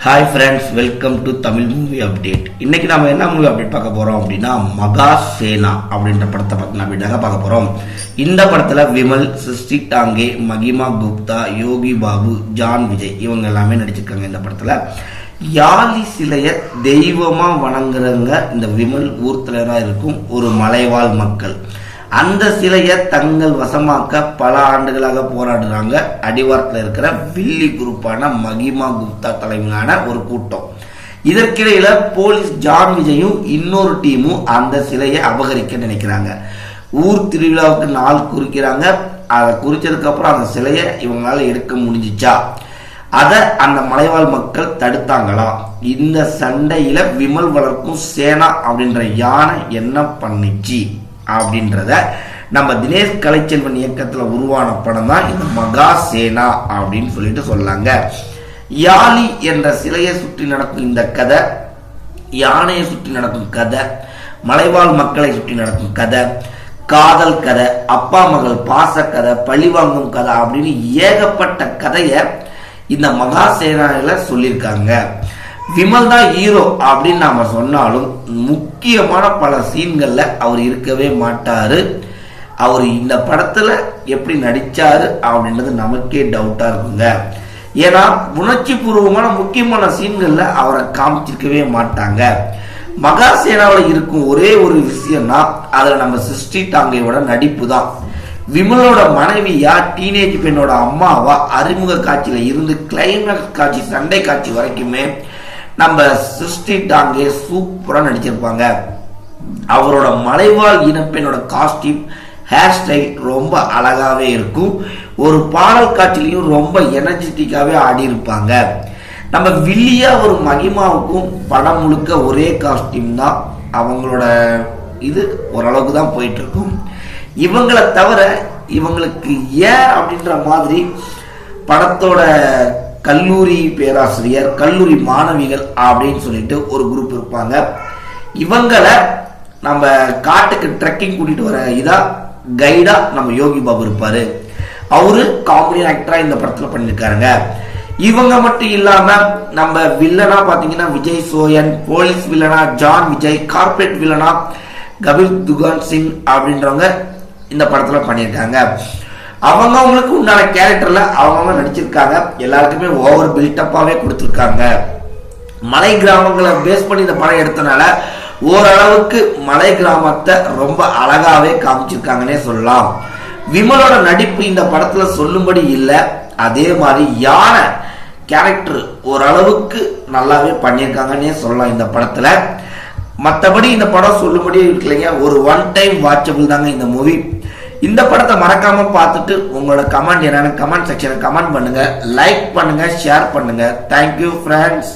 Hi friends, welcome to Tamil movie update. இன்னைக்கு நம்ம என்ன மூவி அப்டேட் பார்க்க போறோம் அப்படின்னா மகா சேனா அப்படின்ற படத்தை பத்தி அப்படின்னாங்க பார்க்க போறோம். இந்த படத்துல விமல், சிருஷ்டி டாங்கே, மகிமா குப்தா, யோகி பாபு, ஜான் விஜய் இவங்க எல்லாமே நடிச்சிருக்காங்க. இந்த படத்துல யாழி சிலைய தெய்வமா வணங்குறவங்க இந்த விமல் ஊர் தலைவரா இருக்கும் ஒரு மலைவாழ் மக்கள். அந்த சிலையை தங்கள் வசமாக்க பல ஆண்டுகளாக போராடுறாங்க அடிவாரத்தில் இருக்கிற வில்லி குரூப்பான மகிமா குப்தா தலைமையிலான ஒரு கூட்டம். இதற்கிடையில போலீஸ் ஜான் விஜயும் இன்னொரு டீமும் அந்த சிலையை அபகரிக்க நினைக்கிறாங்க. ஊர் திருவிழாவுக்கு நாள் குறிக்கிறாங்க. அதை குறிச்சதுக்கு அப்புறம் அந்த சிலையை இவங்களால எடுக்க முடிஞ்சிச்சா, அதை அந்த மலைவாழ் மக்கள் தடுத்தாங்களா? இந்த சண்டையில விமல் வளர்க்கும் சேனா அப்படின்ற யானை என்ன பண்ணிச்சு அப்படின்றத நம்ம தினேஷ் கலைச்செல்வன் இயக்கத்துல உருவான படம் தான் இந்த மகா சேனா அப்படின்னு சொல்லிட்டு சொல்லாங்க. யாழி என்ற சிலையை சுற்றி நடக்கும் இந்த கதை, யானையை சுற்றி நடக்கும் கதை, மலைவாழ் மக்களை சுற்றி நடக்கும் கதை, காதல் கதை, அப்பா மகள் பாச கதை, பழிவாங்கும் கதை அப்படின்னு ஏகப்பட்ட கதையை இந்த மகா சேனால சொல்லியிருக்காங்க. விமல் தான் ஹீரோ அப்படின்னு நாம சொன்னாலும் முக்கியமான பல சீன்கள்ல அவர் இருக்கவே மாட்டாரு. அவர் இந்த படத்துல எப்படி நடிச்சாரு அப்படின்றது நமக்கே டவுட்டா இருக்குங்க. ஏன்னா உணர்ச்சி பூர்வமான முக்கியமான சீன்கள்ல அவரை காமிச்சிருக்கவே மாட்டாங்க. மகா சேனாவில் இருக்கும் ஒரே ஒரு விஷயம்னா அதுல நம்ம சிருஷ்டி டாங்கையோட நடிப்பு தான். விமலோட மனைவியா டீனேஜ் பெண்ணோட அம்மாவா அறிமுக காட்சியில இருந்து கிளைமேக்ஸ் காட்சி, சண்டை காட்சி வரைக்குமே நம்ம சிருஷ்டி டாங்கே சூப்பரா நடிச்சிருப்பாங்க. அவரோட மலைவாழ் இனப்பெண்ணோட காஸ்டியூம், ஹேர் ஸ்டைல் ரொம்ப அழகாவே இருக்கும். ஒரு பாடல் காட்சியிலையும் ரொம்ப எனர்ஜெட்டிக்காவே ஆடி இருப்பாங்க. நம்ம வில்லியா ஒரு மகிமாவுக்கும் படம் முழுக்க ஒரே காஸ்டியூம் தான். அவங்களோட இது ஓரளவுக்கு தான் போயிட்டு இருக்கும். இவங்களை தவிர இவங்களுக்கு ஏன் அப்படின்ற மாதிரி படத்தோட கல்லூரி பேராசிரியர், கல்லூரி மாணவிகள் அப்படின்னு சொல்லிட்டு ஒரு குரூப் இருப்பாங்க. இவங்களை நம்ம காட்டுக்கு ட்ரெக்கிங் கூட்டிட்டு வர இதா கைடா நம்ம யோகி பாபு இருப்பாரு. அவரு காமெடி ஆக்டரா இந்த படத்துல பண்ணிருக்காருங்க. இவங்க மட்டும் இல்லாம நம்ம வில்லனா பாத்தீங்கன்னா விஜய் சோயன், போலீஸ் வில்லனா ஜான் விஜய், கார்பரேட் வில்லனா கபில் துகான் சிங் அப்படின்றவங்க இந்த படத்துல பண்ணியிருக்காங்க. அவங்களுக்கு உண்டான கேரக்டர்ல அவங்க நடிச்சிருக்காங்க. எல்லாருக்குமே ஓவர் பில்டப்பாவே கொடுத்திருக்காங்க. மலை கிராமங்களை பேஸ் பண்ணி இந்த படம் எடுத்தனால ஓரளவுக்கு மலை கிராமத்தை ரொம்ப அழகாவே காமிச்சிருக்காங்கன்னே சொல்லலாம். விமலோட நடிப்பு இந்த படத்துல சொல்லும்படி இல்லை. அதே மாதிரி யானை கேரக்டர் ஓரளவுக்கு நல்லாவே பண்ணியிருக்காங்கன்னே சொல்லலாம் இந்த படத்துல. மற்றபடி இந்த படம் சொல்லும்படி இருக்கலைங்க, ஒரு ஒன் டைம் வாட்சபிள் தாங்க இந்த மூவி. இந்த படத்தை மறக்காம பார்த்துட்டு உங்களோட கமெண்ட் என்னன்னு கமெண்ட் செக்ஷன்ல கமெண்ட் பண்ணுங்க, லைக் பண்ணுங்க, ஷேர் பண்ணுங்க. Thank you friends.